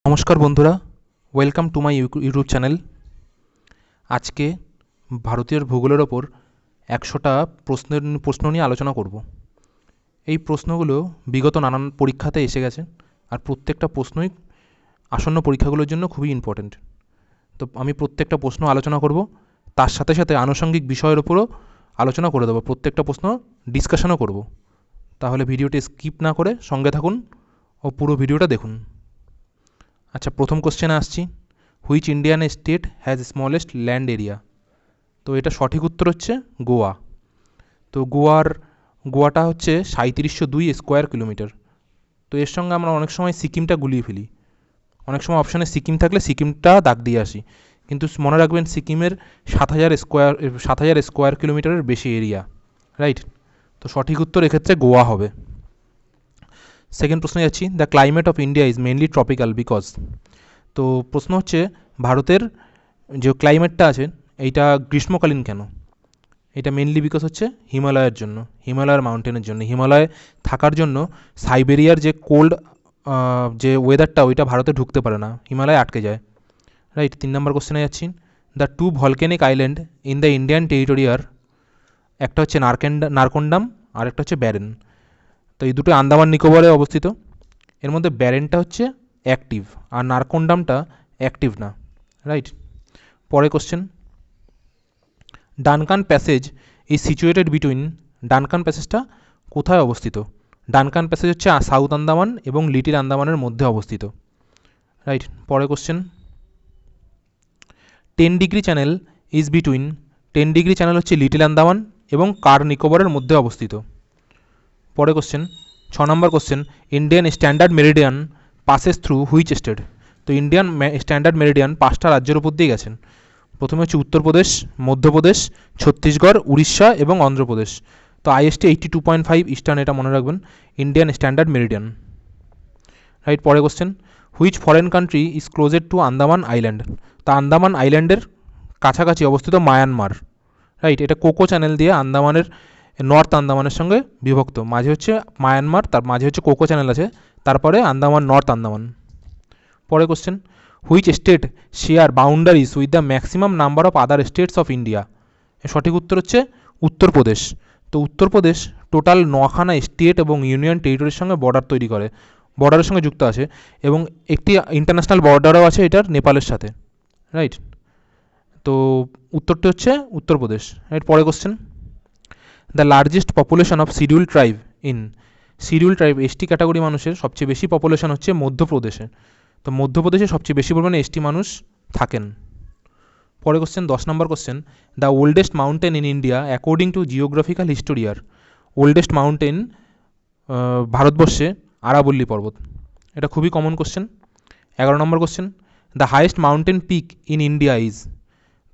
নমস্কার বন্ধুরা, welcome to my YouTube channel. আজকে ভারতীয় ভূগোলের ওপর 100টা প্রশ্ন নিয়ে আলোচনা করব। এই প্রশ্নগুলো বিগত নানান পরীক্ষাতে এসে গেছে, আর প্রত্যেকটা প্রশ্নই আসন্ন পরীক্ষাগুলোর জন্য খুবই ইম্পর্ট্যান্ট। তো আমি প্রত্যেকটা প্রশ্ন আলোচনা করব, তার সাথে সাথে আনুষঙ্গিক বিষয়ের ওপরও আলোচনা করে দেবো, প্রত্যেকটা প্রশ্ন ডিসকাশনও করব। তাহলে ভিডিওটি স্কিপ না করে সঙ্গে থাকুন ও পুরো ভিডিওটা দেখুন। আচ্ছা, প্রথম কোশ্চেনে আসছি। Which Indian state has smallest land area? তো এটা সঠিক উত্তর হচ্ছে গোয়া। তো গোয়াটা হচ্ছে 3702 স্কোয়ার কিলোমিটার। তো এর সঙ্গে আমরা অনেক সময় সিকিমটা গুলিয়ে ফেলি, অনেক সময় অপশানে সিকিম থাকলে সিকিমটা দাগ দিয়ে আসি, কিন্তু মনে রাখবেন সিকিমের 7000 স্কোয়ার কিলোমিটারের বেশি এরিয়া, রাইট? তো সঠিক উত্তর এক্ষেত্রে গোয়া হবে। সেকেন্ড প্রশ্নে যাচ্ছি। The climate of India is mainly tropical because. তো প্রশ্ন হচ্ছে ভারতের যে ক্লাইমেটটা আছে এইটা গ্রীষ্মকালীন কেন? এটা মেনলি বিকজ হচ্ছে হিমালয়ের জন্য, হিমালয়ের মাউন্টেনের জন্য। হিমালয়ে থাকার জন্য সাইবেরিয়ার যে কোল্ড যে ওয়েদারটা ওইটা ভারতে ঢুকতে পারে না, হিমালয়ে আটকে যায়, রাইট? 3 নম্বর কোশ্চেনে যাচ্ছি। The two volcanic island in the Indian territory are, একটা হচ্ছে নারকন্ডাম আর একটা হচ্ছে ব্যারেন। তো এই দুটো আন্দামান নিকোবরে অবস্থিত। এর মধ্যে ব্যারেনটা হচ্ছে অ্যাক্টিভ আর নারকন্ডামটা অ্যাক্টিভ না, রাইট? পরে question. Duncan passage is situated between. Duncan প্যাসেজটা কোথায় অবস্থিত? ডানকান প্যাসেজ হচ্ছে সাউথ আন্দামান এবং লিটিল আন্দামানের মধ্যে অবস্থিত, রাইট? পরে question. 10 degree channel is between. 10 degree channel হচ্ছে লিটিল আন্দামান এবং কার নিকোবরের মধ্যে অবস্থিত। পরে question 6 number question. Indian standard meridian passes through which state? তো ইন্ডিয়ান স্ট্যান্ডার্ড মেরিডিয়ান 5টা রাজ্যের উপর দিয়ে গেছেন। প্রথমে হচ্ছে উত্তরপ্রদেশ, মধ্যপ্রদেশ, ছত্তিশগড়, উড়িষ্যা এবং অন্ধ্রপ্রদেশ। তো IST 82.5 ইস্টার্ন, এটা মনে রাখবেন, ইন্ডিয়ান স্ট্যান্ডার্ড মেরিডিয়ান, রাইট? পরে question. Which foreign country is closed to Andaman island? তা আন্দামান আইল্যান্ডের কাছাকাছি অবস্থিত মায়ানমার, রাইট? এটা কোকো চ্যানেল দিয়ে আন্দামানের নর্থ আন্দামানের সঙ্গে বিভক্ত। মাঝে হচ্ছে মায়ানমার, তার মাঝে হচ্ছে কোকো চ্যানেল আছে, তারপরে আন্দামান, নর্থ আন্দামান। পরে question. Which state share boundaries with the maximum number of other states of India? সঠিক উত্তর হচ্ছে উত্তরপ্রদেশ। তো উত্তরপ্রদেশ টোটাল 9খানা স্টেট এবং ইউনিয়ন টেরিটরির সঙ্গে বর্ডার তৈরি করে, বর্ডারের সঙ্গে যুক্ত আছে, এবং একটি ইন্টারন্যাশনাল বর্ডারও আছে এটার নেপালের সাথে, রাইট? তো উত্তরটি হচ্ছে উত্তরপ্রদেশ, রাইট? পরে question. The largest population of schedule tribe in. Schedule tribe ST category মানুষের সবচেয়ে বেশি পপুলেশন হচ্ছে মধ্যপ্রদেশে। তো মধ্যপ্রদেশে সবচেয়ে বেশি পরিমাণে এসটি মানুষ থাকেন। পরে question 10 number question. The oldest mountain in India according to geographical হিস্টোরিয়ার। ওল্ডেস্ট মাউন্টেন ভারতবর্ষে আরাবল্লী পর্বত। এটা খুবই common question. 11 number question. The highest mountain peak in India is.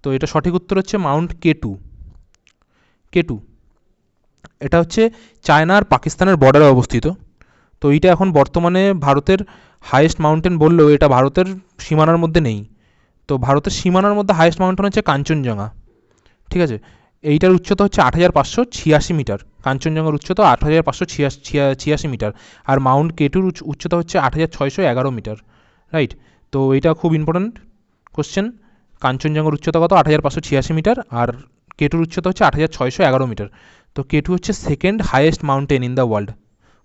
তো এটা সঠিক উত্তর হচ্ছে মাউন্ট কেটু। কেটু এটা হচ্ছে চায়না আর পাকিস্তানের বর্ডারে অবস্থিত। তো এইটা এখন বর্তমানে ভারতের হাইয়েস্ট মাউন্টেন বললেও এটা ভারতের সীমানার মধ্যে নেই। তো ভারতের সীমানার মধ্যে হাইয়েস্ট মাউন্টেন হচ্ছে কাঞ্চনজঙ্ঘা, ঠিক আছে? এইটার উচ্চতা হচ্ছে 8586 মিটার। কাঞ্চনজঙ্ঘার উচ্চতা 8586 মিটার, আর মাউন্ট কেটুর উচ্চতা হচ্ছে 8611 মিটার, রাইট? তো এইটা খুব ইম্পর্ট্যান্ট কোশ্চেন। কাঞ্চনজঙ্ঘার উচ্চতা কত? 8586 মিটার, আর কেটুর উচ্চতা হচ্ছে 8611 মিটার। তো কেটু হচ্ছে second highest mountain in the world.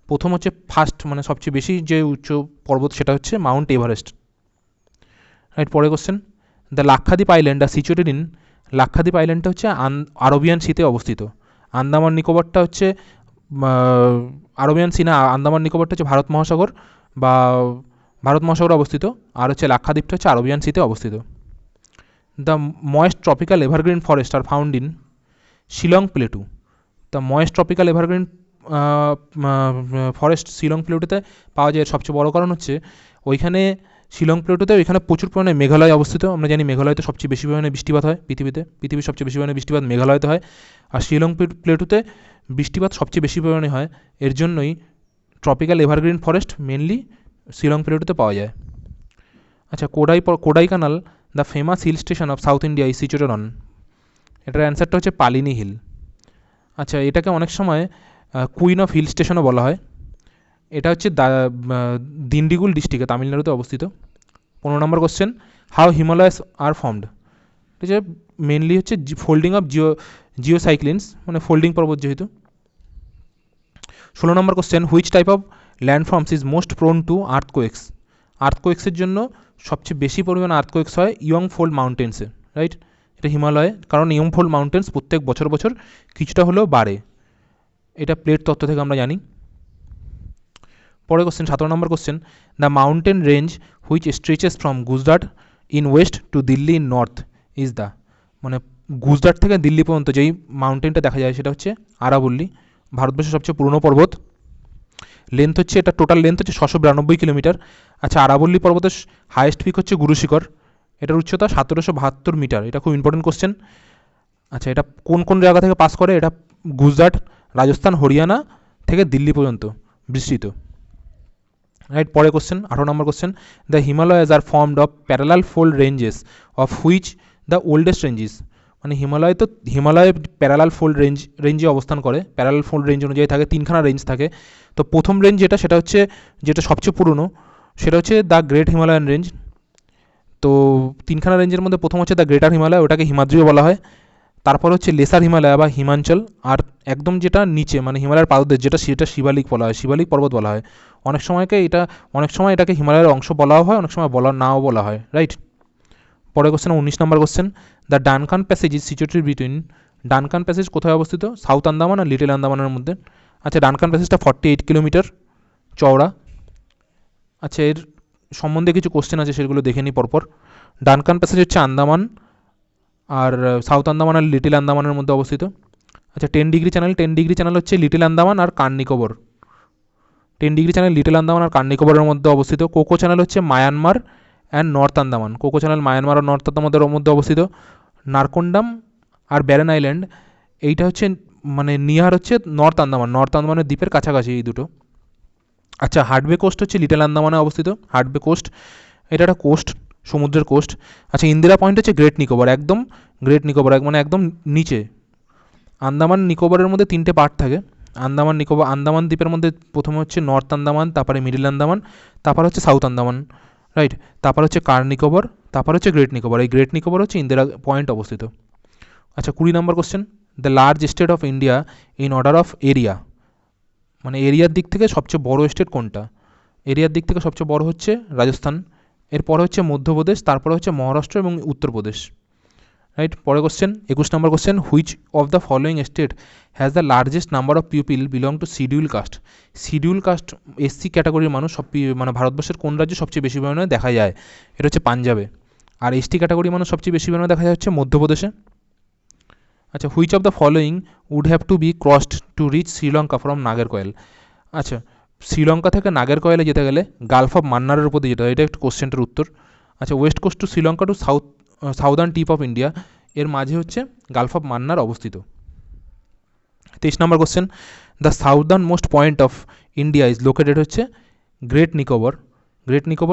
প্রথম হচ্ছে ফার্স্ট, মানে সবচেয়ে বেশি যে উচ্চ পর্বত সেটা হচ্ছে মাউন্ট এভারেস্ট, রাইট? পরে question. The Lakshadweep island are situated in. Lakshadweep আইল্যান্ডটা হচ্ছে আরবিয়ান সিতে অবস্থিত। আন্দামান নিকোবরটা হচ্ছে আরবিয়ান সি না, আন্দামান নিকোবরটা হচ্ছে ভারত মহাসাগর বা ভারত মহাসাগরে অবস্থিত, আর হচ্ছে লাক্ষাদ্বীপটা হচ্ছে আরবিয়ান সিতে অবস্থিত। The moist tropical evergreen forest are found in Shillong plateau. The moist tropical evergreen forest Shillong প্লেটুতে পাওয়া যায়। সবচেয়ে বড় কারণ হচ্ছে ওইখানে শিলং প্লেটুতে ওইখানে প্রচুর পরিমাণে মেঘালয় অবস্থিত। আমরা জানি মেঘালয়তে সবচেয়ে বেশি পরিমাণে বৃষ্টিপাত হয় পৃথিবীর সবচেয়ে বেশি পরিমাণে বৃষ্টিপাত মেঘালয়তে হয়, আর শিলং প্লেটুতে বৃষ্টিপাত সবচেয়ে বেশি পরিমাণে হয়। এর জন্যই tropical evergreen forest mainly Shillong প্লেটুতে পাওয়া যায়। আচ্ছা, Kodaikanal the famous hill station of south India is situated on. এটার অ্যান্সারটা হচ্ছে পালিনি হিল। আচ্ছা, এটাকে অনেক সময় কুইন অফ হিল স্টেশনও বলা হয়। এটা হচ্ছে দিন্ডিগুল ডিস্ট্রিক্টে, তামিলনাড়ুতে অবস্থিত। 15 number question, how Himalayas are formed. ঠিক আছে, মেনলি হচ্ছে ফোল্ডিং অফ জিওসাইক্লিনস, মানে ফোল্ডিং পর্বত যেহেতু। 16 number question, which type of landforms is most prone to earthquakes. আর্থকোয়েক্সের জন্য সবচেয়ে বেশি পরিমাণে আর্থকোয়েক্স হয় ইয়ং ফোল্ড মাউন্টেন্সে, রাইট। এটা হিমালয়ে, কারণ ইয়ং ফোল্ড মাউন্টেন্স প্রত্যেক বছর বছর কিছুটা হলেও বাড়ে, এটা প্লেট তত্ত্ব থেকে আমরা জানি। পরের question 17 number question, the mountain range which stretches from Gujarat in west to Delhi in north is the, মানে গুজরাট থেকে দিল্লি পর্যন্ত যেই মাউন্টেনটা দেখা যায় সেটা হচ্ছে আরাবল্লী, ভারতবর্ষের সবচেয়ে পুরনো পর্বত। লেন্থ হচ্ছে, এটা টোটাল লেন্থ হচ্ছে 692 কিলোমিটার। আচ্ছা, আরাবল্লী পর্বতের হাইয়েস্ট পিক হচ্ছে গুরু শিখর, এটার উচ্চতা 1772 মিটার। এটা খুব ইম্পর্টেন্ট কোশ্চেন। আচ্ছা, এটা কোন কোন জায়গা থেকে পাস করে? এটা গুজরাট, রাজস্থান, হরিয়ানা থেকে দিল্লি পর্যন্ত বিস্তৃত, রাইট। পরে question 18 number question, the Himalayas are formed of parallel fold ranges of which the oldest ranges, মানে হিমালয় প্যারালাল ফোল্ড রেঞ্জে অবস্থান করে, প্যারালাল ফোল্ড রেঞ্জ অনুযায়ী থাকে, তিনখানা রেঞ্জ থাকে। তো প্রথম রেঞ্জ সেটা হচ্ছে যেটা সবচেয়ে পুরনো, সেটা হচ্ছে দ্য গ্রেট হিমালয়ান রেঞ্জ। তো তিনখানা রেঞ্জের মধ্যে প্রথম হচ্ছে দ্য গ্রেটার হিমালয়, ওটাকে হিমাদ্রিও বলা হয়। তারপর হচ্ছে লেসার হিমালয় বা হিমাঞ্চল, আর একদম যেটা নিচে মানে হিমালয়ের পাদদেশ যেটা, সেটা শিবালিক বলা হয়, শিবালিক পর্বত বলা হয়। অনেক সময় এটাকে হিমালয়ের অংশ বলাও হয়, অনেক সময় নাও বলা হয়, রাইট। পরের question 19 number question, the Duncan passage is situated between, Duncan passage কোথায় অবস্থিত? সাউথ আন্দামান আর লিটল আন্দামানের মধ্যে। আচ্ছা, ডানকান প্যাসেজটা 48 কিলোমিটার চওড়া। আচ্ছা, এর সম্বন্ধে কিছু কোশ্চেন আছে, সেগুলো দেখে নিই পরপর। ডানকান প্যাসেজ হচ্ছে আন্দামান আর সাউথ আন্দামান আর লিটল আন্দামানের মধ্যে অবস্থিত। আচ্ছা, 10 ডিগ্রি চ্যানেল হচ্ছে লিটল আন্দামান আর Car Nicobar. 10 degree channel little Andaman আর কার নিকোবরের মধ্যে অবস্থিত। কোকো চ্যানেল হচ্ছে Myanmar and north Andaman, Coco channel Myanmar আর নর্থ আন্দামানের মধ্যে অবস্থিত। নারকোন্ডাম আর ব্যারেন আইল্যান্ড, এইটা হচ্ছে মানে নিয়ার হচ্ছে নর্থ আন্দামানের দ্বীপের কাছাকাছি এই দুটো। আচ্ছা, হার্ডবে কোস্ট হচ্ছে লিটল আন্দামানে অবস্থিত, হার্ডবে কোস্ট, এটা একটা কোস্ট, সমুদ্রের কোস্ট। আচ্ছা, ইন্দিরা পয়েন্ট হচ্ছে গ্রেট নিকোবর, মানে একদম নিচে। আন্দামান নিকোবরের মধ্যে 3টে পার্ট থাকে। আন্দামান দ্বীপের মধ্যে প্রথমে হচ্ছে নর্থ আন্দামান, তারপরে মিডল আন্দামান, তারপর হচ্ছে সাউথ আন্দামান, রাইট। তারপর হচ্ছে কার নিকোবর, তারপর হচ্ছে গ্রেট নিকোবর। এই গ্রেট নিকোবর হচ্ছে ইন্দিরা পয়েন্ট অবস্থিত। আচ্ছা, 20 number question, the large state of India in order of area, মানে এরিয়ার দিক থেকে সবচেয়ে বড় স্টেট কোনটা? এরিয়ার দিক থেকে সবচেয়ে বড় হচ্ছে রাজস্থান, এরপরে হচ্ছে মধ্যপ্রদেশ, তারপরে হচ্ছে মহারাষ্ট্র এবং উত্তরপ্রদেশ, রাইট। পরে কোশ্চেন 21 নম্বর question, which of the following state has the largest number of people belong to schedule caste. Schedule caste SC ক্যাটাগরির মানুষ মানে ভারতবর্ষের কোন রাজ্যে সবচেয়ে বেশি পরিমাণে দেখা যায়? এটা হচ্ছে পাঞ্জাবে। আর এসটি ক্যাটাগরির মানুষ সবচেয়ে বেশি পরিমাণে দেখা যায় হচ্ছে মধ্যপ্রদেশে। আচ্ছা, which of the following would have to be crossed to reach Sri Lanka from Nagercoil. আচ্ছা, শ্রীলঙ্কা থেকে নাগেরকয়েলে যেতে গেলে গালফ অফ মান্নারের উপর দিয়ে যেতে হয়, এটা একটা কোশ্চেনটার উত্তর। আচ্ছা, west coast to Sri Lanka to southern tip of India, এর মাঝে হচ্ছে গালফ অফ মান্নার অবস্থিত। 23 number question, the southern most point of India is located হচ্ছে গ্রেট নিকোবর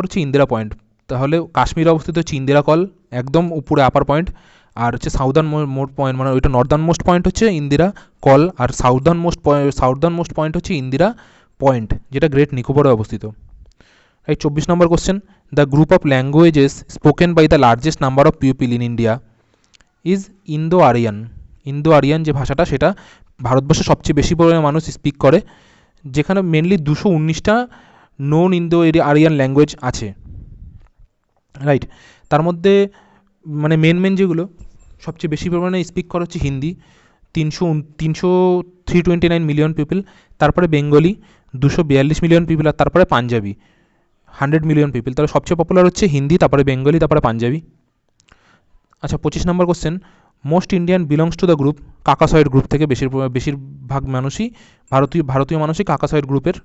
হচ্ছে ইন্দিরা পয়েন্ট। তাহলে কাশ্মীর অবস্থিত হচ্ছে ইন্দিরা কল, একদম উপরে আপার পয়েন্ট। আর হচ্ছে সাউদার্ন মোস্ট পয়েন্ট, মানে ওইটা নর্দার্ন মোস্ট পয়েন্ট হচ্ছে ইন্দিরা কল, আর সাউদার্ন মোস্ট পয়েন্ট হচ্ছে ইন্দিরা পয়েন্ট, যেটা গ্রেট নিকোবরে অবস্থিত। এই 24 number question, the group of languages spoken by the largest number of people in India is Indo Aryan যে ভাষাটা, সেটা ভারতবর্ষে সবচেয়ে বেশি পরিমাণে মানুষ স্পিক করে, যেখানে মেনলি 219টা নন ইন্দো আরিয়ান ল্যাঙ্গুয়েজ আছে, রাইট। তার মধ্যে মানে মেন যেগুলো সবচেয়ে বেশি পরিমাণে স্পিক করা হচ্ছে হিন্দি, 329 মিলিয়ন পিপল, তারপরে বেঙ্গলি 242 মিলিয়ন পিপল, আর তারপরে পাঞ্জাবি 100 মিলিয়ন পিপল। তাহলে সবচেয়ে পপুলার হচ্ছে হিন্দি, তারপরে বেঙ্গলি, তারপরে পাঞ্জাবি। আচ্ছা, 25 number question, most Indian belongs to the group, Caucasoid group থেকে বেশিরভাগ মানুষই ভারতীয় মানুষই কাকাসয়েড গ্রুপের।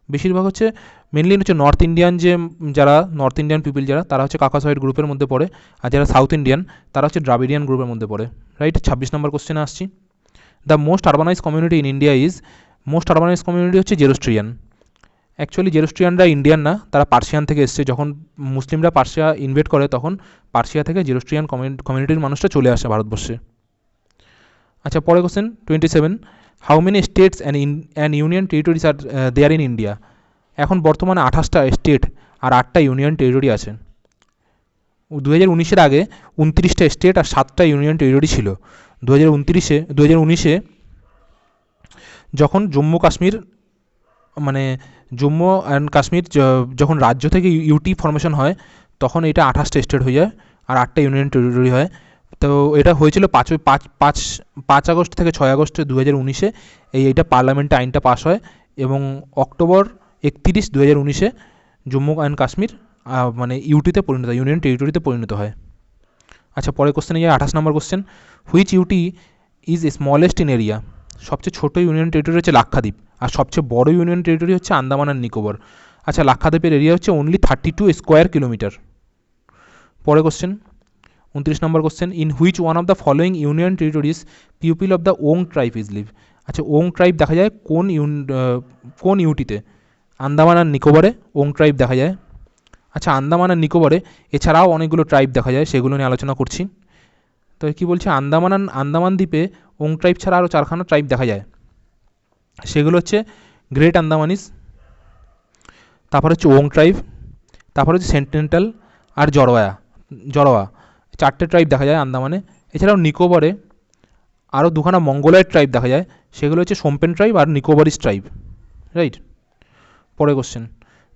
বেশিরভাগ হচ্ছে মেনলি হচ্ছে নর্থ ইন্ডিয়ান পিপল যারা, তারা হচ্ছে কাকাসয়েড গ্রুপের মধ্যে পড়ে, আর যারা সাউথ ইন্ডিয়ান তারা হচ্ছে দ্রাবিডিয়ান গ্রুপের মধ্যে পড়ে, রাইট। 26 নম্বর কোশ্চেনে আসছি, the most urbanize community in India is, most urbanize community হচ্ছে জেরোস্ট্রিয়ান। অ্যাকচুয়ালি জেরোস্ট্রিয়ানরা ইন্ডিয়ান না, তারা পার্সিয়ান থেকে এসছে। যখন মুসলিমরা পার্সিয়া ইনভেট করে তখন পার্সিয়া থেকে জেরোস্ট্রিয়ান কমিউনিটির মানুষটা চলে আসে ভারতবর্ষে। আচ্ছা, পরে question 27, how many states and union territories are there in India. এখন বর্তমানে 28টা স্টেট আর 8টা ইউনিয়ন টেরিটরি আছে। 2019-এর আগে 29টা স্টেট আর 7টা ইউনিয়ন টেরিটরি ছিল। 2019-এ যখন জম্মু কাশ্মীর মানে জম্মু অ্যান্ড কাশ্মীর যখন রাজ্য থেকে ইউটি ফর্মেশন হয়, তখন এটা 28টা স্টেট হয়ে যায় আর 8টা ইউনিয়ন টেরিটরি হয়। তো এটা হয়েছিল 5 আগস্ট থেকে 6 আগস্ট 2019-এ এইটা পার্লামেন্টে আইনটা পাস হয়, এবং অক্টোবর 31, 2019-এ জম্মু অ্যান্ড কাশ্মীর মানে ইউটিতে পরিণত হয়, ইউনিয়ন টেরিটরিতে পরিণত হয়। আচ্ছা, পরের কোশ্চেনে যাই, 28 number question. Which UT is smallest in area? সবচেয়ে ছোটো ইউনিয়ন টেরিটরি হচ্ছে লাক্ষাদ্বীপ, আর সবচেয়ে বড় ইউনিয়ন টেরিটরি হচ্ছে আন্দামান আর নিকোবর। আচ্ছা, লাক্ষাদ্বীপের এরিয়া হচ্ছে অনলি 32 স্কোয়ার কিলোমিটার। পরের question, 29 number question. In which one of the following union territories people of the ওং ট্রাইব ইজ লিভ? আচ্ছা, ওং ট্রাইব দেখা যায় কোন ইউটিতে? আন্দামান আর নিকোবরে ওং ট্রাইব দেখা যায়। আচ্ছা, আন্দামান আর নিকোবরে এছাড়াও অনেকগুলো ট্রাইব দেখা যায়, সেগুলো নিয়ে আলোচনা করছি। তো কী বলছে, আন্দামান দ্বীপে ওং ট্রাইব ছাড়া আরও 4খানা ট্রাইব দেখা যায়। সেগুলো হচ্ছে গ্রেট আন্দামানিজ, তারপর হচ্ছে ওং ট্রাইব, তারপর হচ্ছে সেন্টিনেন্টাল আর জড়োয়া। 4টে ট্রাইব দেখা যায় আন্দামানে। এছাড়াও নিকোবরে আরও 2খানা মঙ্গোলয়েড ট্রাইব দেখা যায়, সেগুলো হচ্ছে সোমপেন ট্রাইব আর নিকোবরিস ট্রাইব, রাইট। পরের question,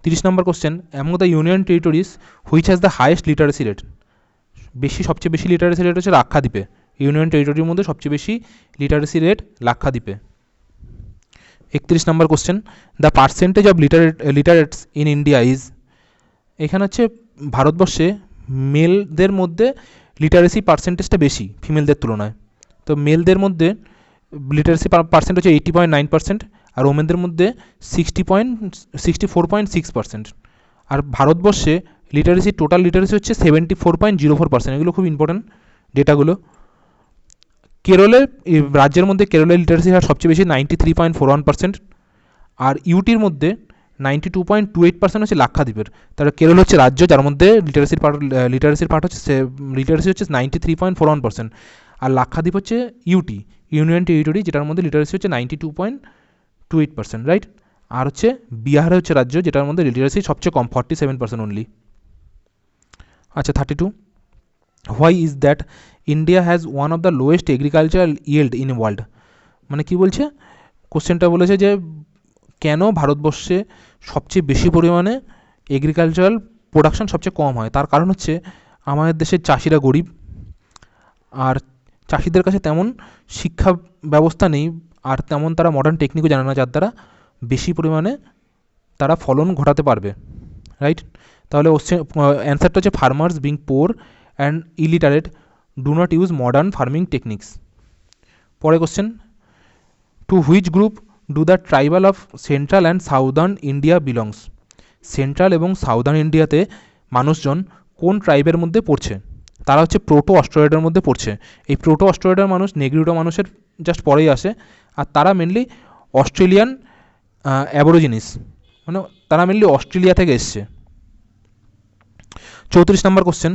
30 number question. Among the union territories which has the highest literacy rate? সবচেয়ে বেশি লিটারেসি রেট হচ্ছে লাক্ষাদ্বীপে। ইউনিয়ন টেরিটরির মধ্যে সবচেয়ে বেশি লিটারেসি রেট লাক্ষাদ্বীপে। 31 number question. The percentage of literates in India is? এখানে হচ্ছে ভারতবর্ষে মেলদের মধ্যে লিটারেসি পার্সেন্টেজটা বেশি ফিমেলদের তুলনায়। তো মেলদের মধ্যে লিটারেসি পার্সেন্ট হচ্ছে 80.9%, আর ওমেনদের মধ্যে 64.6%। আর ভারতবর্ষে টোটাল লিটারেসি হচ্ছে 74.04%। এগুলো খুব ইম্পর্টেন্ট ডেটাগুলো। রাজ্যের মধ্যে কেরলের লিটারেসি হার সবচেয়ে বেশি 93.41%, আর ইউটির মধ্যে 92.28% হচ্ছে লাক্ষাদ্বীপের। তাহলে কেরল হচ্ছে রাজ্য যার মধ্যে লিটারেসির পার্ট হচ্ছে 93.41%, আর লাক্ষাদ্বীপ হচ্ছে ইউনিয়ন টেরিটরি, যেটার মধ্যে লিটারেসি হচ্ছে 92.28%, রাইট। আর হচ্ছে বিহার হচ্ছে রাজ্য যেটার মধ্যে লিটারেসি সবচেয়ে কম, 47% অনলি। আচ্ছা, 32। Why is that India has one of the lowest agricultural yield in world? মানে কি বলছে, কোশ্চেনটা বলেছে যে কেন ভারতবর্ষে সবচেয়ে বেশি পরিমাণে এগ্রিকালচারাল প্রোডাকশন সবচেয়ে কম হয়? তার কারণ হচ্ছে আমাদের দেশের চাষিরা গরিব, আর চাষিদের কাছে তেমন শিক্ষা ব্যবস্থা নেই, আর তেমন তারা মডার্ন টেকনিকও জানে না যার দ্বারা বেশি পরিমাণে তারা ফলন ঘটাতে পারবে, রাইট। তাহলে অ্যান্সারটা হচ্ছে farmers being poor and illiterate do not use modern farming techniques. পরে question, to which group do the tribal of central and southern India belongs? Central এবং সাউদার্ন ইন্ডিয়াতে মানুষজন কোন ট্রাইবের মধ্যে পড়ছে? তারা হচ্ছে প্রোটো অস্ট্রয়েডের মধ্যে পড়ছে। এই প্রোটো অস্ট্রয়েডের মানুষ নেগ্রিটো মানুষের জাস্ট পরেই আসে, আর তারা মেনলি অস্ট্রেলিয়ান অ্যাবরিজিনিস, মানে তারা মেনলি অস্ট্রেলিয়া থেকে এসছে। 34 নম্বর question.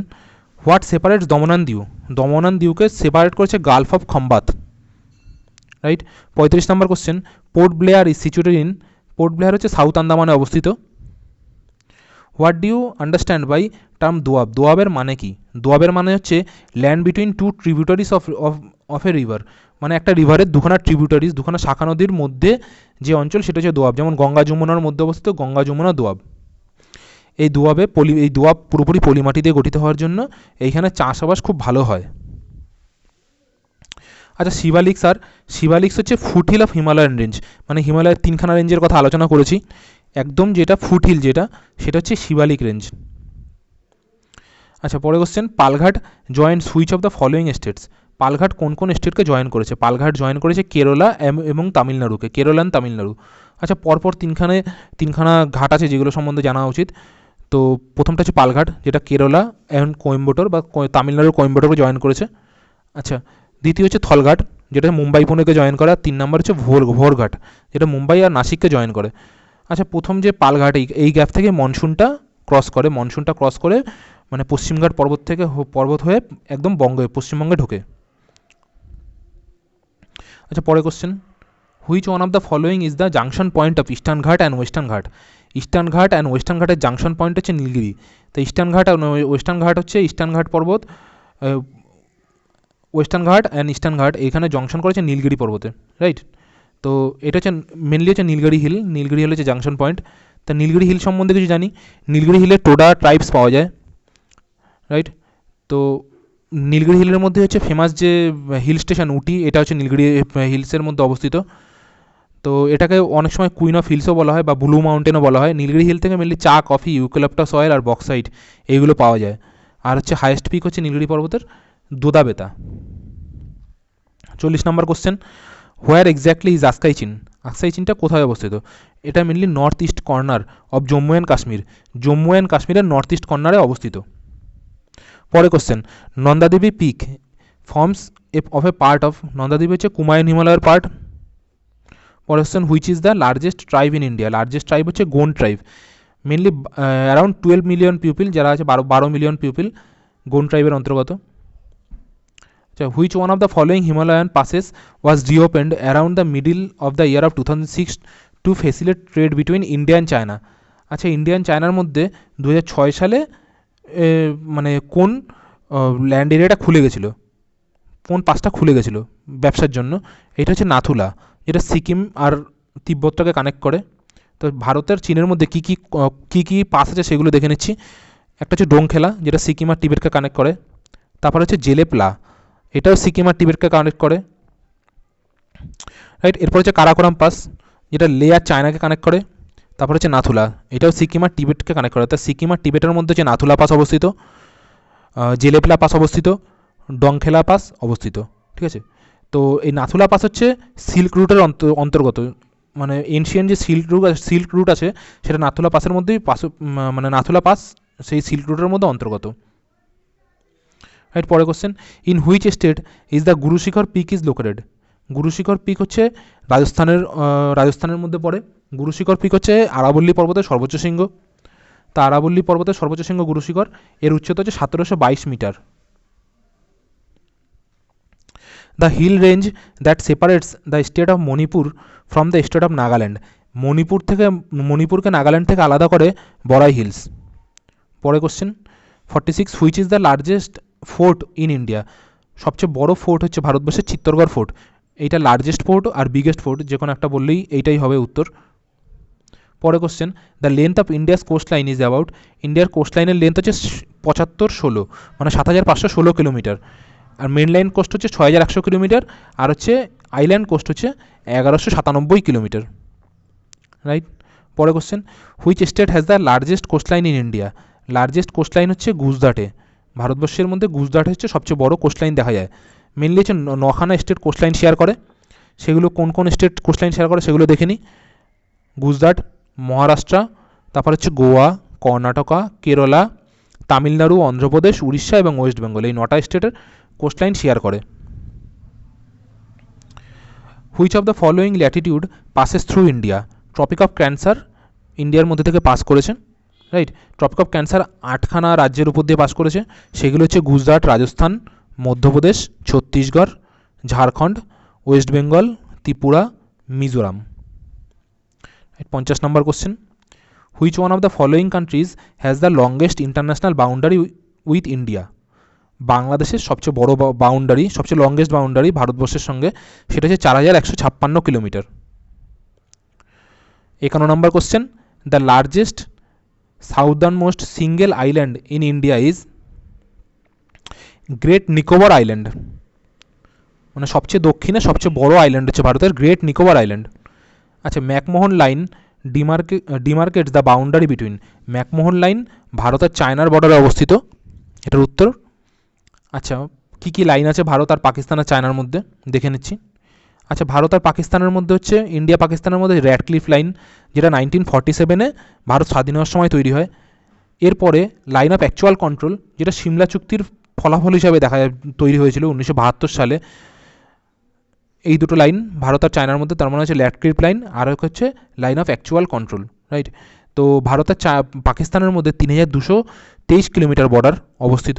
What separates Daman Diu? Daman দিউকে সেপারেট করেছে gulf of Khambhat, right. 35 number question. Port Blair is situated in? Port Blair হচ্ছে সাউথ আন্দামানে অবস্থিত। What do you understand by term doab? দোয়াবের মানে কি? দোয়াবের মানে হচ্ছে land between two tributaries of a river, মানে একটা রিভারের 2খানা ট্রিবিউটারিজ, 2খানা শাখা নদীর মধ্যে যে অঞ্চল সেটা হচ্ছে দোয়াব। যেমন গঙ্গা যমুনার মধ্যে অবস্থিত গঙ্গা যমুনা দোয়াব। এই দোয়াব পুরোপুরি পলিমাটি দিয়ে গঠিত হওয়ার জন্য এইখানে চাষাবাস খুব ভালো হয়। আচ্ছা, শিবালিক্স হচ্ছে ফুটহিল অফ হিমালয়ান রেঞ্জ, মানে হিমালয়ের 3খানা রেঞ্জের কথা আলোচনা করেছি। একদম যেটা ফুটহিল সেটা হচ্ছে শিবালিক রেঞ্জ। আচ্ছা, পরে question. Palghat Joints which of the following states? Palghat কোন কোন স্টেটকে জয়েন করেছে? পালঘাট জয়েন করেছে কেরালা এবং তামিলনাড়ুকে, কেরালা অ্যান্ড তামিলনাড়ু। আচ্ছা, পরপর তিনখানা ঘাট আছে যেগুলো সম্বন্ধে জানা উচিত। তো প্রথমটা হচ্ছে পালঘাট, যেটা কেরালা অ্যান্ড কোয়েম্বাটোর বা তামিলনাড়ুর কোয়েম্বাটোরকে জয়েন করেছে। আচ্ছা, দ্বিতীয় হচ্ছে থলঘাট, যেটা মুম্বাই পুনেকে জয়েন করে। আর 3 নম্বর হচ্ছে ভোরঘাট, যেটা মুম্বাই আর নাসিককে জয়েন করে। আচ্ছা, প্রথম যে পালঘাট, এই গ্যাপ থেকে মনসুনটা ক্রস করে মানে পশ্চিমঘাট পর্বত হয়ে একদম পশ্চিমবঙ্গে ঢোকে। আচ্ছা, পরে question. Which one of the following is the junction point of eastern ঘাট অ্যান্ড ওয়েস্টার্ন ঘাট? ইস্টার্ন ঘাট অ্যান্ড ওয়েস্টার্ন ঘাটের জাংশন পয়েন্ট হচ্ছে নীলগিরি। তো ইস্টার্ন ঘাট আর ওয়েস্টার্ন ঘাট হচ্ছে ইস্টার্ন ঘাট পর্বত, ওয়েস্টার্ন ঘাট অ্যান্ড ইস্টার্ন ঘাট এখানে জংশন করেছে নীলগিরি পর্বতে, রাইট। তো এটা হচ্ছে মেনলি হচ্ছে নীলগিরি হিল, নীলগিরি হিল হচ্ছে জাংশন পয়েন্ট। তা নীলগিরি হিল সম্বন্ধে কিছু জানি, নীলগিরি হিলে টোডা ট্রাইবস পাওয়া যায়, রাইট। তো নীলগিরি হিলের মধ্যে হচ্ছে ফেমাস যে হিল স্টেশন উটি, এটা হচ্ছে নীলগিরি হিলসের মধ্যে অবস্থিত। তো এটাকে অনেক সময় কুইন অফ হিলসও বলা হয় বা ব্লু মাউন্টেনও বলা হয়। নীলগিরি হিল থেকে মেনলি চা, কফি, ইউক্যালিপটাস অয়েল আর বক্সাইট এইগুলো পাওয়া যায়। আর হচ্ছে হাইয়েস্ট পিক হচ্ছে নীলগিরি পর্বতের Doddabetta. 40 number question, where exactly is Aksai Chin? Aksai চিনটা কোথায় অবস্থিত? এটা mainly north east corner of Jammu and Kashmir, Jammu and কাশ্মীরের নর্থ ইস্ট কর্নারে অবস্থিত। পরে question, Nanda Devi peak forms of a part of, Nanda Devi হচ্ছে কুমায়ুন হিমালয়ের পার্ট। পরে question, which is the largest tribe in India? Largest tribe হচ্ছে Gond tribe, mainly around 12 million people, যারা আছে 12 মিলিয়ন পিপিল গোন্ড ট্রাইবের অন্তর্গত। আচ্ছা, which one of the following Himalayan passes was reopened around the middle of the year of 2006 to facilitate trade between India and China? আচ্ছা, India and চায়নার মধ্যে 2006 সালে মানে কোন ল্যান্ড এরিয়াটা খুলে গেছিলো, কোন পাসটা খুলে গেছিলো ব্যবসার জন্য? এটা হচ্ছে নাথুলা, যেটা সিকিম আর তিব্বতটাকে কানেক্ট করে। তো ভারতের চীনের মধ্যে কী কী পাস আছে সেগুলো দেখে নিচ্ছি। একটা হচ্ছে ডোংখেলা, যেটা সিকিম আর টিবেটকে কানেক্ট করে। তারপর হচ্ছে জেলেপলা, এটাও সিকিম আর টিবেটকে কানেক্ট করে, রাইট। এরপর হচ্ছে কারাকোরাম পাস, যেটা লে আর চায়নাকে কানেক্ট করে। তারপর হচ্ছে নাথুলা, এটাও সিকিম আর টিবেটকে কানেক্ট করে। অর্থাৎ সিকিম আর টিবেটের মধ্যে হচ্ছে নাথুলা পাস অবস্থিত, জেলেপলা পাস অবস্থিত, ডংখেলা পাস অবস্থিত, ঠিক আছে। তো এই নাথুলা পাস হচ্ছে সিল্ক রুটের অন্তর্গত, মানে এনশিয়ান যে সিল্ক রুট আছে সেটা নাথুলা পাসের মধ্যেই মানে নাথুলা পাস সেই সিল্ক রুটের মধ্যে অন্তর্গত, রাইট। পরে question, in which state is the Gurushikhar peak is located? Gurushikhar peak হচ্ছে রাজস্থানের মধ্যে পড়ে। গুরুশিখর পিক হচ্ছে আরাবল্লী পর্বতের সর্বোচ্চ শৃঙ্গ। তা আরাবল্লী পর্বতের সর্বোচ্চ শৃঙ্গ গুরুশিখর, এর উচ্চতা হচ্ছে 1722 metre. The hill range that separates the state of Manipur from the state of Nagaland? মণিপুরকে নাগাল্যান্ড থেকে আলাদা করে বরাই হিলস। পরে question 46, which is the largest fort in India? সবচেয়ে বড় ফোর্ট হচ্ছে ভারতবর্ষের চিত্তরগড় ফোর্ট। এইটা লার্জেস্ট ফোর্ট আর বিগেস্ট ফোর্ট, যে কোনো একটা বললেই এইটাই হবে উত্তর। পরে question, the length of India's coast line is about? ইন্ডিয়ার কোস্ট লাইনের লেন্থ হচ্ছে 7516, মানে 7516 কিলোমিটার। আর মেন লাইন কোস্ট হচ্ছে 6100 কিলোমিটার, আর হচ্ছে আইল্যান্ড কোস্ট হচ্ছে 1197 কিলোমিটার, রাইট। পরে question, which state has the largest coast line in India? Largest coast line হচ্ছে গুজরাটে, ভারতবর্ষের মধ্যে গুজরাট হচ্ছে সবচেয়ে বড় কোস্ট লাইন দেখা যায়। মেনলি হচ্ছে 9খানা স্টেট কোস্ট লাইন শেয়ার করে, সেগুলো কোন কোন স্টেট কোস্ট লাইন শেয়ার করে সেগুলো দেখে নিই। গুজরাট, মহারাষ্ট্র, তারপর হচ্ছে গোয়া, কর্ণাটকা, কেরালা, তামিলনাড়ু, অন্ধ্রপ্রদেশ, উড়িষ্যা এবং ওয়েস্ট বেঙ্গল, এই 9টা স্টেটের কোস্ট লাইন শেয়ার করে। Which of the following latitude passes through India? Tropic of cancer ইন্ডিয়ার মধ্যে থেকে পাস করেছে, রাইট। ট্রপিক অফ ক্যান্সার 8খানা রাজ্যের উপর দিয়ে পাস করেছে, সেগুলো হচ্ছে গুজরাট, রাজস্থান, মধ্যপ্রদেশ, ছত্তিশগড়, ঝাড়খণ্ড, ওয়েস্ট বেঙ্গল, ত্রিপুরা, মিজোরাম। 50 নম্বর question, which one of the following countries has the longest international boundary with India? বাংলাদেশের সবচেয়ে বড় বাউন্ডারি, সবচেয়ে লংগেস্ট বাউন্ডারি ভারতবর্ষের সঙ্গে, সেটা হচ্ছে 4156 kilometre. 51 number question, the largest southern most single island in India is? Great Nicobar island, মানে সবচেয়ে দক্ষিণে সবচেয়ে বড় আইল্যান্ড হচ্ছে ভারতের গ্রেট নিকোবর আইল্যান্ড। আচ্ছা, McMahon line demarcates the boundary between? McMahon line Bharat আর চায়নার বর্ডারে অবস্থিত, এটার উত্তর। আচ্ছা, কী কী লাইন আছে ভারত আর পাকিস্তান আর চায়নার মধ্যে দেখে নিচ্ছি। আচ্ছা, ভারত আর পাকিস্তানের মধ্যে হচ্ছে ইন্ডিয়া পাকিস্তানের মধ্যে র্যাডক্লিফ লাইন, যেটা 1947-এ ভারত স্বাধীন হওয়ার সময় তৈরি হয়। এরপরে লাইন অফ অ্যাকচুয়াল কন্ট্রোল, যেটা সিমলা চুক্তির ফলাফল হিসাবে তৈরি হয়েছিল 1972 সালে। এই দুটো লাইন ভারত আর চায়নার মধ্যে, তার মানে হচ্ছে র্যাডক্লিফ লাইন আর হচ্ছে line of actual control, right. তো ভারত আর পাকিস্তানের মধ্যে 3223 কিলোমিটার বর্ডার অবস্থিত।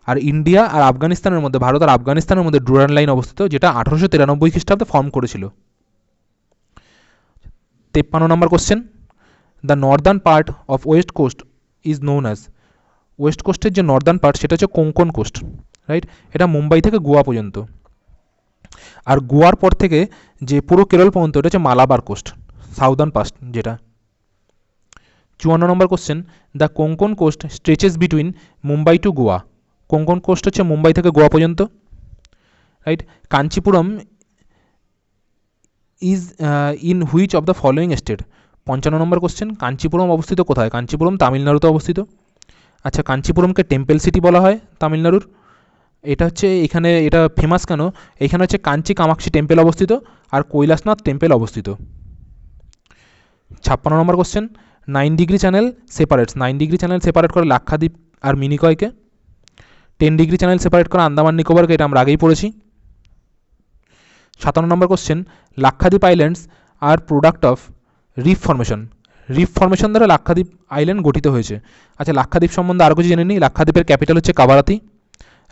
আর ইন্ডিয়া আর আফগানিস্তানের মধ্যে, ভারত আর আফগানিস্তানের মধ্যে ডুরান্ড লাইন অবস্থিত, যেটা 1893 খ্রিস্টাব্দে ফর্ম করেছিল। 53 number question, the northern part of west coast is known as? West কোস্টের যে নর্দার্ন পার্ট সেটা হচ্ছে কোঙ্কন কোস্ট, রাইট? এটা মুম্বাই থেকে গোয়া পর্যন্ত। আর গোয়ার পর থেকে যে পুরো কেরল পর্যন্ত এটা হচ্ছে মালাবার কোস্ট, সাউদার্ন পাস্ট যেটা। 54 number question, the Konkan coast stretches between Mumbai to Goa. Konkan coast হচ্ছে মুম্বাই থেকে গোয়া পর্যন্ত, right? Kanchipuram is in which of the following state. 55 number question, Kanchipuram অবস্থিত কোথায়? কাঞ্চিপুরম তামিলনাড়ুতে অবস্থিত। আচ্ছা, কাঞ্চিপুরমকে টেম্পল সিটি বলা হয় তামিলনাড়ুর। এটা হচ্ছে এখানে এটা ফেমাস কেন? এখানে হচ্ছে কাঞ্চি কামাক্ষী টেম্পল অবস্থিত আর কৈলাসনাথ টেম্পল অবস্থিত। 56 number question, 9 degree channel separates. 9 degree channel separate করে লাক্ষাদ্বীপ আর মিনিকয়কে। 10 ডিগ্রি চ্যানেল সেপারেট করে আন্দামান নিকোবরকে, এটা আমরা আগেই পড়েছি। 57 number question, Lakshadweep islands are product of reef formation. Reef formation দ্বারা লাক্ষাদ্বীপ আইল্যান্ড গঠিত হয়েছে। আচ্ছা, লাক্ষাদ্বীপ সম্বন্ধে আরও কিছু জেনে নিই। লাক্ষাদ্বীপের ক্যাপিটাল হচ্ছে কাবারাতি।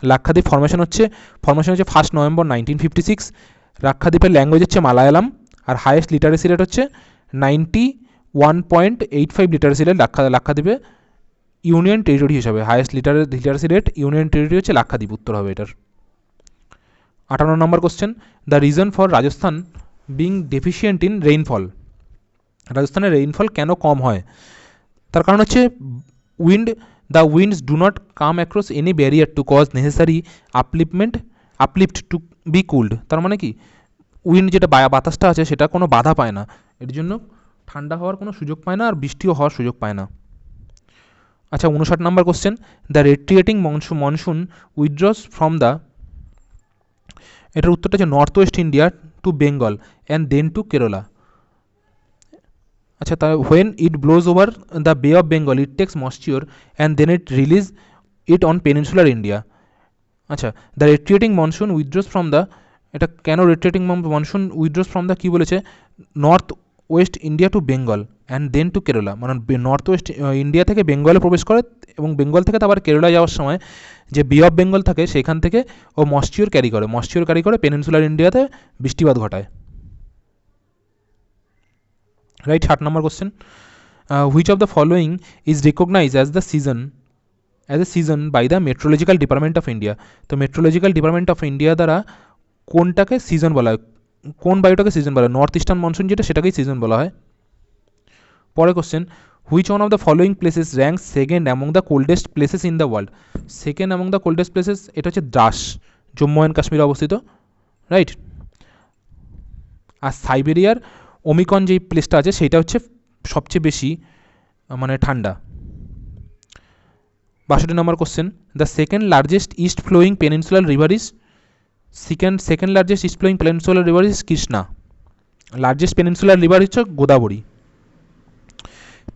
লাক্ষাদ্বীপ ফর্মেশন হচ্ছে 1 নভেম্বর 1956। লাক্ষাদ্বীপের ল্যাঙ্গুয়েজ হচ্ছে মালায়ালাম। আর হাইয়েস্ট লিটারেসি রেট হচ্ছে 91.85 লিটারেসি রেট লাক্ষাদ্বীপে ইউনিয়ন টেরিটরি হিসাবে। Highest literacy rate union territory হচ্ছে লাক্ষাদ্বীপ, উত্তর হবে এটার। 58 number question, the reason for Rajasthan being deficient in rainfall. রাজস্থানের রেইনফল কেন কম হয়? তার কারণ হচ্ছে the winds do not come across any barrier to cause necessary uplift to be cooled. তার মানে কি, উইন্ড যেটা বাতাসটা আছে সেটা কোনো বাধা পায় না, এর জন্য ঠান্ডা হওয়ার কোনো সুযোগ পায় না আর বৃষ্টিও হওয়ার সুযোগ পায় না। আচ্ছা, 59 number question, the retreating monsoon withdraws from the, এটার উত্তরটা হচ্ছে north west India to Bengal and then to Kerala. আচ্ছা, তা when it blows over the bay of Bengal it takes moisture and then it release it on peninsular India. আচ্ছা, the retreating monsoon withdraws from the, এটা কেন retreating monsoon withdraws from the কী বলেছে? North west India to Bengal and then to Kerala, মানে north west India থেকে বেঙ্গলে প্রবেশ করে এবং বেঙ্গল থেকে আবার কেরালা যাওয়ার সময় যে বে অফ বেঙ্গল থাকে সেখান থেকে ও ময়েশ্চার ক্যারি করে পেনিনসুলার ইন্ডিয়াতে বৃষ্টিপাত ঘটায়, রাইট? 60 নম্বর question, which of the following is recognize as a season by the meteorological department of India. তো মেট্রোলজিক্যাল ডিপার্টমেন্ট অফ ইন্ডিয়া দ্বারা কোনটাকে সিজন বলা হয়, কোন বায়ুটাকে সিজন বলা হয়? নর্থ ইস্টার্ন মনসুন যেটা, সেটাকেই সিজন বলা হয়। পরে question, which one of the following places rank second among the coldest places in the world. Second among the coldest places, এটা হচ্ছে দ্রাস, জম্মু অ্যান্ড কাশ্মীরে অবস্থিত, রাইট? আর সাইবেরিয়ার ওমিকন যেই প্লেসটা আছে সেটা হচ্ছে সবচেয়ে বেশি মানে ঠান্ডা। 62 number question, the second largest east flowing peninsular river is, second largest east flowing peninsular river is Krishna. Largest peninsular river হচ্ছে Godavari.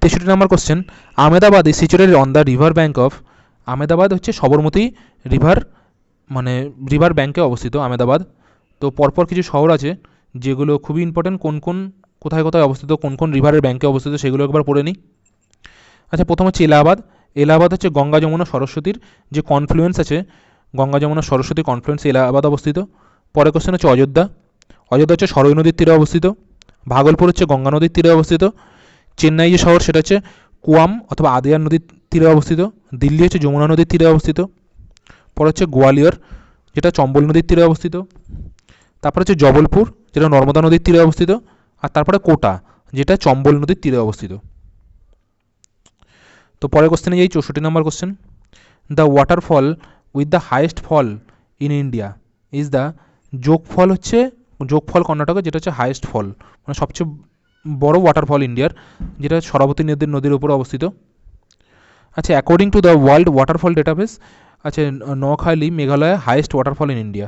63 number question, Ahmedabad is situated on the river bank of. Ahmedabad হচ্ছে সবরমতী রিভার, মানে রিভার ব্যাঙ্কে অবস্থিত আহমেদাবাদ। তো পরপর কিছু শহর আছে যেগুলো খুবই ইম্পর্টেন্ট, কোথায় কোথায় অবস্থিত, কোন কোন রিভারের ব্যাঙ্কে অবস্থিত সেগুলো একবার পড়ে নিই। আচ্ছা, প্রথম হচ্ছে এলাহাবাদ। এলাহাবাদ হচ্ছে গঙ্গা যমুনা সরস্বতীর যে কনফ্লুয়েন্স আছে, গঙ্গা যমুনা সরস্বতী কনফ্লুয়েন্স এলাহাবাদ অবস্থিত। পরে কোশ্চেন হচ্ছে অযোধ্যা। অযোধ্যা হচ্ছে সরয়ূ নদীর তীরে অবস্থিত। ভাগলপুর হচ্ছে গঙ্গা নদীর তীরে অবস্থিত। চেন্নাই যে শহর সেটা হচ্ছে কুয়াম অথবা আদিয়ার নদীর তীরে অবস্থিত। দিল্লি হচ্ছে যমুনা নদীর তীরে অবস্থিত। পরে হচ্ছে গোয়ালিয়র, যেটা চম্বল নদীর তীরে অবস্থিত। তারপর হচ্ছে জবলপুর, যেটা নর্মদা নদীর তীরে অবস্থিত। আর তারপরে কোটা, যেটা চম্বল নদীর তীরে অবস্থিত। তো পরের কোশ্চেনে যাই, 64 number question, the waterfall with the highest fall in India is the, Jog Falls হচ্ছে যোগফল কর্ণাটকে, যেটা হচ্ছে হাইয়েস্ট ফল, মানে সবচেয়ে বড় ওয়াটারফল ইন্ডিয়ার, যেটা সরবতী নদীর উপরে অবস্থিত। আচ্ছা, according to the world waterfall database, আচ্ছা Noakhali Meghalaya highest waterfall in India.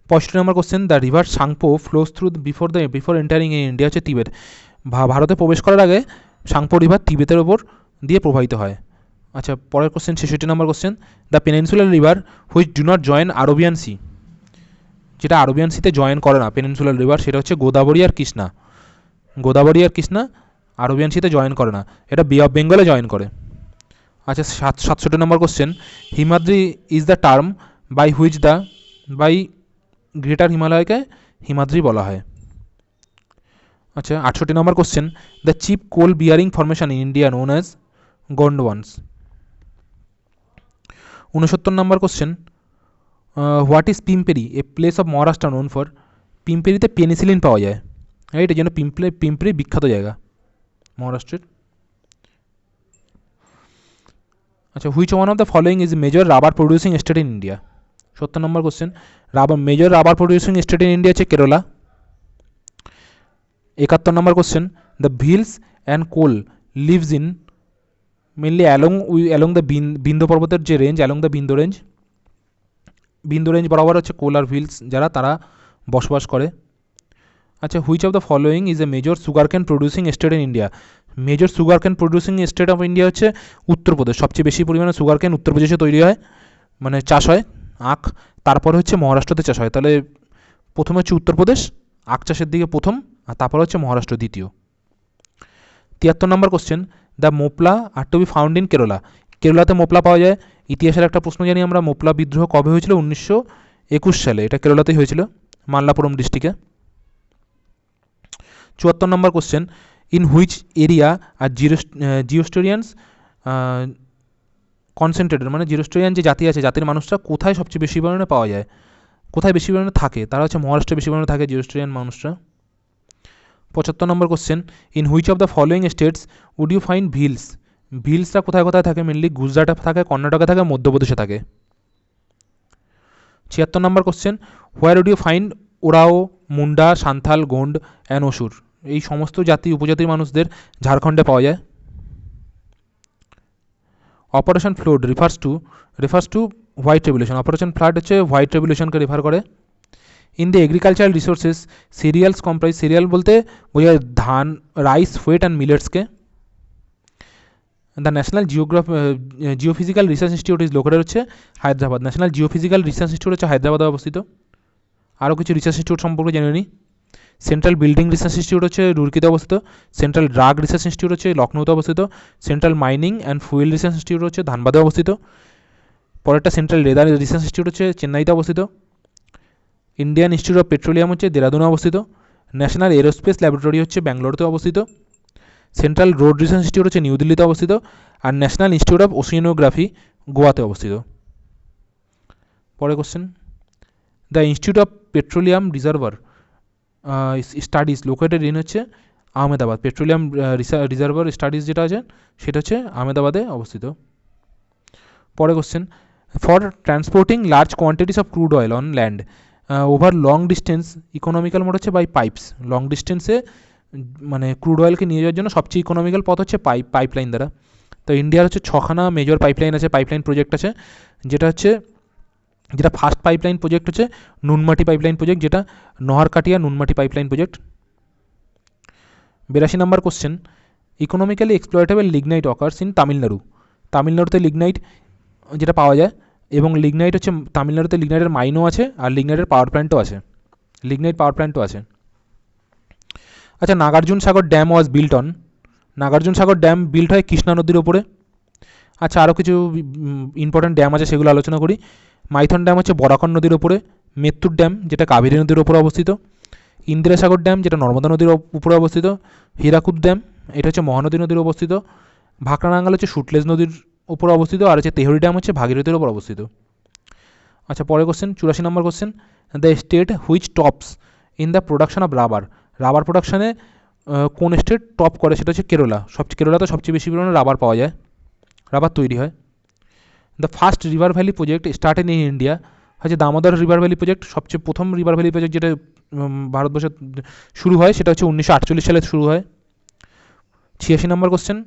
65 number question, the river Tsangpo flows through before entering in India, হচ্ছে তিবেত। ভারতে প্রবেশ করার আগে সাংপো রিভার তিবেতের ওপর দিয়ে প্রবাহিত হয়। আচ্ছা, পরের কোশ্চেন 66 নম্বর question, the peninsular river which do not join Arabian sea, যেটা আরবিয়ান সিতে জয়েন করে না পেনিনসুলার রিভার, সেটা হচ্ছে গোদাবরী আর কৃষ্ণা। গোদাবরী আর কৃষ্ণা আরবিয়ান সিতে জয়েন করে না, এটা বে অফ বেঙ্গলে জয়েন করে। আচ্ছা, 67 number question, Himadri is the term by greater হিমালয়কে হিমাদ্রি বলা হয়। আচ্ছা, 68 number question, the chief coal bearing formation in India known as Gondwanas. 69 number question, what is Pimpri a place of Maharashtra known for? পিম্পেরিতে পেনিসিলিন পাওয়া যায়, রাইট, এই জন্য পিম্পরি বিখ্যাত জায়গা মহারাষ্ট্রের। আচ্ছা, which one of the following is major rubber producing state in India? 70 number question, major rubber producing state in India হচ্ছে Kerala. 71 number question, the Bhils and Kol lives in mainly along the Vindhya পর্বতের যে range, along the Vindhya range বরাবর হচ্ছে কোল আর ভিলস যারা তারা বসবাস করে। আচ্ছা, which of the following is a major sugar cane producing state in India? Major sugar cane producing state of India হচ্ছে উত্তরপ্রদেশ। সবচেয়ে বেশি পরিমাণে সুগার ক্যান উত্তরপ্রদেশে তৈরি হয়, মানে চাষ হয় আখ, তারপরে হচ্ছে মহারাষ্ট্রতে চাষ হয়। তাহলে প্রথমে হচ্ছে উত্তরপ্রদেশ আখ চাষের দিকে প্রথম, আর তারপর হচ্ছে মহারাষ্ট্র দ্বিতীয়। 73 number question, the Moplah are to be found in Kerala? কেরালাতে মোপলা পাওয়া যায়। ইতিহাসের একটা প্রশ্ন জানি আমরা, মোপলা বিদ্রোহ কবে হয়েছিল? 1921 সালে, এটা কেরালাতেই হয়েছিল, মাল্লাপুরম ডিস্ট্রিক্টে। 74 number question, in which area are Zoroastrians concentrated? মানে জিওস্টোরিয়ান যে জাতি আছে, জাতির মানুষরা কোথায় সবচেয়ে বেশি পরিমাণে পাওয়া যায়, কোথায় বেশি পরিমাণে থাকে? তারা হচ্ছে মহারাষ্ট্রে বেশি পরিমাণে থাকে জিওস্টোরিয়ান মানুষরা। 75 number question, in which of the following states would you find Bhils? ভিলসরা কোথায় কোথায় থাকে? মেনলি গুজরাটে থাকে, কর্ণাটকে থাকে, মধ্যপ্রদেশে থাকে। 76 number question, where would you find Oraon, Munda, Santhal, Gond and অসুর? এই সমস্ত জাতি উপজাতির মানুষদের ঝাড়খণ্ডে পাওয়া যায়। Operation flood refers to white revolution. Operation flood হচ্ছে হোয়াইট রেভলিউশনকে রেফার করে। In the agricultural resources cereals comprise? Cereal বলতে বোঝায় ধান, রাইস, হুইট অ্যান্ড মিলেটসকে। The national geophysical research institute is located হচ্ছে Hyderabad. National geophysical research institute হচ্ছে হায়দ্রাবাদে অবস্থিত। আরও কিছু রিসার্চ ইনস্টিটিউট সম্পর্কে জেনে নিই। সেন্ট্রাল বিল্ডিং রিসার্চ ইনস্টিটিউট হচ্ছে রুরকিতে অবস্থিত। সেন্ট্রাল ড্রাগ রিসার্চ ইনস্টিটিউট হচ্ছে লখনৌতে অবস্থিত। Central mining and fuel research institute হচ্ছে ধানবাদে অবস্থিত। পরেরটা সেন্ট্রাল লেদার রিসার্চ ইনস্টিটিউট হচ্ছে চেন্নাইতে অবস্থিত। ইন্ডিয়ান ইনস্টিটিউট অফ পেট্রোলিয়াম হচ্ছে দেরাদুনে অবস্থিত। ন্যাশনাল এরোস্পেস ল্যাবরেটরি হচ্ছে ব্যাঙ্গালোরতে অবস্থিত। সেন্ট্রাল রোড রিসার্চ ইনস্টিটিউট হচ্ছে নিউ দিল্লিতে অবস্থিত। আর ন্যাশনাল ইনস্টিটিউট অফ ওশিয়ানোগ্রাফি গোয়াতে অবস্থিত। পরের question, the institute of petroleum reservoir studies located in হচ্ছে আহমেদাবাদ। পেট্রোলিয়াম রিজার্ভার স্টাডিজ যেটা আছে সেটা হচ্ছে আহমেদাবাদে অবস্থিত। পরের question, for transporting large quantities of crude oil on land over long distance economical mode হচ্ছে বাই পাইপস। লং ডিস্টেন্সে মানে ক্রুড অয়েলকে নিয়ে যাওয়ার জন্য সবচেয়ে ইকোনমিক্যাল পথ হচ্ছে পাইপলাইন দ্বারা। তো ইন্ডিয়ার হচ্ছে 6খানা মেজর পাইপলাইন আছে, পাইপলাইন প্রজেক্ট আছে। যেটা ফার্স্ট পাইপলাইন প্রজেক্ট হচ্ছে নুনমাটি পাইপলাইন প্রজেক্ট, যেটা Naharkatia Noonmati pipeline project. 82 number question, economically exploitable lignite occurs in Tamil Nadu? তামিলনাড়ুতে লিগনাইট যেটা পাওয়া যায়, এবং লিগনাইট হচ্ছে তামিলনাড়ুতে লিগনাইটের মাইনও আছে আর লিগনাইটের পাওয়ার প্ল্যান্টও আছে, লিগনাইট পাওয়ার প্ল্যান্টও আছে। আচ্ছা, Nagarjuna Sagar dam was built on? Nagarjuna Sagar dam built হয় কৃষ্ণা নদীর ওপরে। আচ্ছা, আরও কিছু ইম্পর্ট্যান্ট ড্যাম আছে সেগুলো আলোচনা করি। মাইথন ড্যাম হচ্ছে বরাকন নদীর ওপরে। মেত্তুর ড্যাম যেটা কাবেরী নদীর ওপরে অবস্থিত। ইন্দিরা সাগর ড্যাম যেটা নর্মদা নদীর উপরে অবস্থিত। হীরাকুদ ড্যাম এটা হচ্ছে মহানদী নদীর অবস্থিত। ভাকরানাঙ্গাল হচ্ছে সুটলেজ নদীর উপরে অবস্থিত। আর হচ্ছে তেহরি ড্যাম হচ্ছে ভাগীরথীর উপর অবস্থিত। আচ্ছা, পরের question 84 number question, the state which tops in the production of rubber? Rubber প্রোডাকশানে কোন স্টেট টপ করে? সেটা হচ্ছে কেরালা। কেরালাতে সবচেয়ে বেশি পরিমাণে রাবার পাওয়া যায়, রাবার তৈরি হয়। The first river valley project started in India হচ্ছে দামোদর রিভার ভ্যালি প্রজেক্ট। সবচেয়ে প্রথম রিভার ভ্যালি প্রজেক্ট যেটা ভারতবর্ষে শুরু হয় সেটা হচ্ছে 1948 সালে শুরু হয়। 86 নম্বর কোশ্চেন,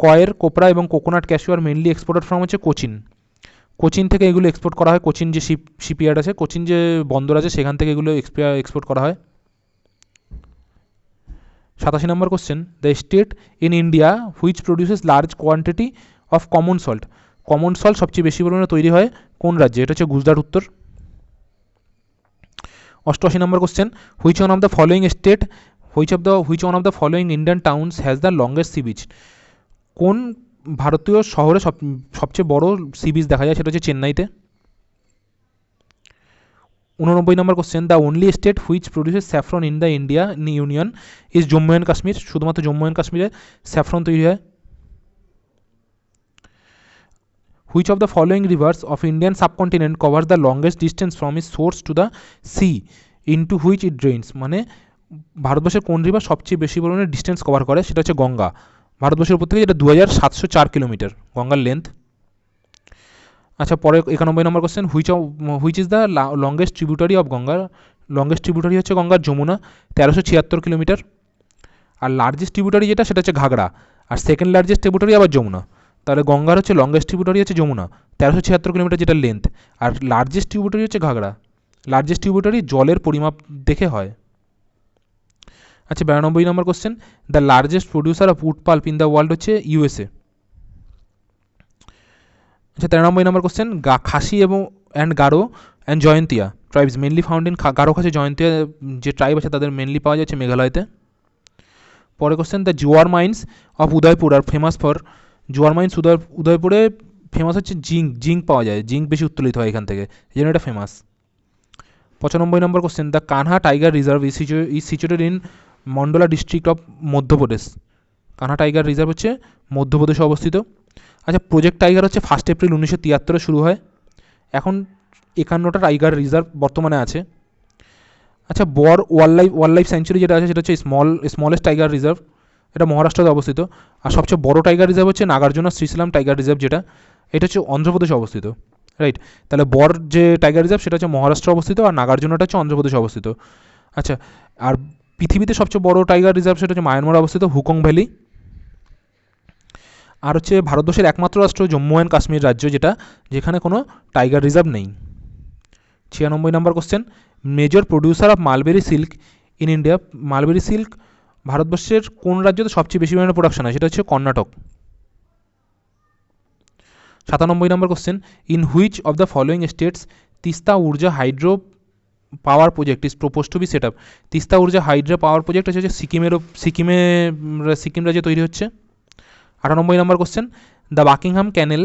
কয়ের, কোপরা এবং coconut cashew are mainly exported from হচ্ছে কোচিন। কোচিন থেকে এগুলো এক্সপোর্ট করা হয়। কোচিন যে শিপইয়ার্ড আছে, কোচিন যে বন্দর আছে, সেখান থেকে এগুলো এক্সপোর্ট করা হয়। 87 number question, the state in India which produces large quantity of common salt? Common salt সবচেয়ে বেশি পরিমাণে তৈরি হয় কোন রাজ্যে? এটা হচ্ছে গুজরাট উত্তর। 88 number question, which one of the following state which one of the following Indian towns has the longest sea beach? কোন ভারতীয় শহরে সবচেয়ে বড় সি বিচ দেখা যায়? সেটা হচ্ছে চেন্নাইতে। 89 number question, the only state which produces saffron in the India union is Jammu and Kashmir? শুধুমাত্র জম্মু অ্যান্ড কাশ্মীরে স্যাফরন তৈরি হয়। Which of the following rivers of Indian subcontinent cover the longest distance from its source to the sea into which it drains, মানে ভারতবর্ষের কোন river সবচেয়ে বেশি পরিমাণে ডিস্টেন্স কভার করে, সেটা হচ্ছে গঙ্গা। ভারতবর্ষের উপর থেকে যেটা 2704 কিলোমিটার গঙ্গার লেন্থ। আচ্ছা, পরে 91 নম্বর question, which is the longest tributary of Ganga. Longest tributary হচ্ছে গঙ্গার যমুনা, 1376 কিলোমিটার। আর লার্জেস্ট ট্রিবিউটারি যেটা সেটা হচ্ছে ঘাগড়া, আর সেকেন্ড লার্জেস্ট ট্রিবিউটারি আবার যমুনা। তাহলে গঙ্গার হচ্ছে লংগেস্ট ট্রিবিউটারি হচ্ছে যমুনা, 1376 কিলোমিটার যেটা লেন্থ, আর লার্জেস্ট ট্রিবিউটারি হচ্ছে ঘাগড়া। লার্জেস্ট ট্রিবিউটারি জলের পরিমাপ দেখে হয়। আচ্ছা, 92 number question, the largest producer of wood pulp in the world হচ্ছে ইউএসএ। আচ্ছা, 93 নম্বর কোশ্চেন, খাসি এবং Garo and Jaintia tribes mainly found in, Garo Khasi Jaintia যে ট্রাইব আছে তাদের মেনলি পাওয়া যাচ্ছে মেঘালয়তে। পরে question, the Zawar mines of Udaipur are famous for, Zawar mines উদয়পুরে ফেমাস হচ্ছে জিঙ্ক পাওয়া যায়, জিঙ্ক বেশি উত্তোলিত হয় এখান থেকে, এই জন্য এটা famous. 95 number question, the Kanha tiger reserve is situated in mandala district of Madhya Pradesh. Kanha tiger reserve হচ্ছে মধ্যপ্রদেশে অবস্থিত। আচ্ছা, প্রজেক্ট টাইগার হচ্ছে 1 এপ্রিল 1973 শুরু হয়। এখন 51টা টাইগার রিজার্ভ বর্তমানে আছে। আচ্ছা, বর ওয়াইল্ড লাইফ স্যাঞ্চুরি যেটা আছে সেটা হচ্ছে স্মলেস্ট টাইগার রিজার্ভ, এটা মহারাষ্ট্রে অবস্থিত। আর সবচেয়ে বড় টাইগার রিজার্ভ হচ্ছে নাগার্জুনা শ্রীশৈলম টাইগার রিজার্ভ, যেটা এটা হচ্ছে অন্ধ্রপ্রদেশে অবস্থিত, রাইট। তাহলে বর যে টাইগার রিজার্ভ সেটা হচ্ছে মহারাষ্ট্রে অবস্থিত, আর নাগার্জুনাটা হচ্ছে অন্ধ্রপ্রদেশে অবস্থিত। আচ্ছা, আর পৃথিবীতে সবচেয়ে বড় টাইগার রিজার্ভ সেটা হচ্ছে মায়ানমারে অবস্থিত, হুকং ভ্যালি। আর হচ্ছে ভারতবর্ষের একমাত্র রাষ্ট্র জম্মু অ্যান্ড কাশ্মীর রাজ্য, যেখানে কোনো টাইগার রিজার্ভ নেই। 96 number question, major producer of mulberry silk in India. Mulberry silk ভারতবর্ষের কোন রাজ্যতে সবচেয়ে বেশি পরিমাণে প্রোডাকশন হয়, সেটা হচ্ছে Karnataka. 97 number question, in which of the following states Teesta Urja hydro power project is propose to be set up. Teesta Urja hydro power project হচ্ছে সিকিম রাজ্যে তৈরি হচ্ছে। 98 number question, the Buckingham canal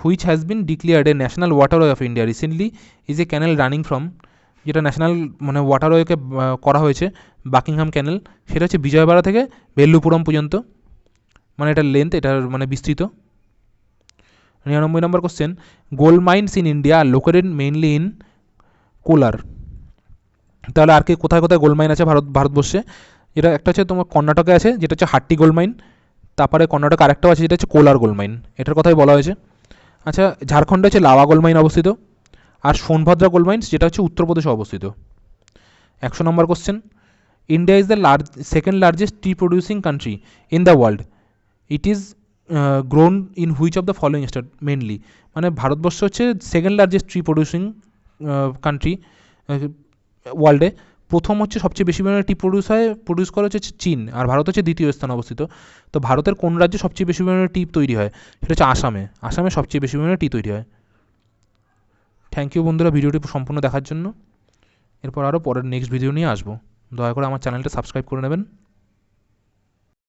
which has been declared a national waterway of India recently is a canal running from, যেটা national মানে ওয়াটারওয়েকে করা হয়েছে Buckingham ক্যানেল, সেটা হচ্ছে বিজয়বাড়া থেকে বেল্লুপুরম পর্যন্ত, মানে এটার লেন্থ, এটার মানে বিস্তৃত। 99 number question, gold mines in India are located mainly in Kolar. তাহলে আর কি কোথায় কোথায় গোল্ড মাইন আছে ভারতবর্ষে, যেটা একটা হচ্ছে তোমার কর্ণাটকে আছে, যেটা হচ্ছে হাট্টি গোল্ড মাইন। তারপরে কর্ণাটক আরেকটাও আছে যেটা হচ্ছে কোলার গোল্ড মাইন, এটার কথাই বলা হয়েছে। আচ্ছা, ঝাড়খণ্ডে হচ্ছে লাভা গোল্ড মাইন অবস্থিত। আর সোনভদ্রা গোল্ড মাইন্স যেটা হচ্ছে উত্তরপ্রদেশে অবস্থিত। 100 number question, India is the second largest tea producing country in the world, it is grown in which of the following state mainly, মানে ভারতবর্ষ হচ্ছে second largest tea producing country ওয়ার্ল্ডে। প্রথম হচ্ছে সবচেয়ে বেশি পরিমাণে টি প্রডিউস করা হচ্ছে চীন, আর ভারত হচ্ছে দ্বিতীয় স্থানে অবস্থিত। তো ভারতের কোন রাজ্যে সবচেয়ে বেশি পরিমাণে টি তৈরি হয়, সেটা হচ্ছে আসামে সবচেয়ে বেশি পরিমাণে টি তৈরি হয়। থ্যাংক ইউ বন্ধুরা ভিডিওটি সম্পূর্ণ দেখার জন্য। এরপর আরও পরের নেক্সট ভিডিও নিয়ে আসবো। দয়া করে আমার চ্যানেলটা সাবস্ক্রাইব করে নেবেন।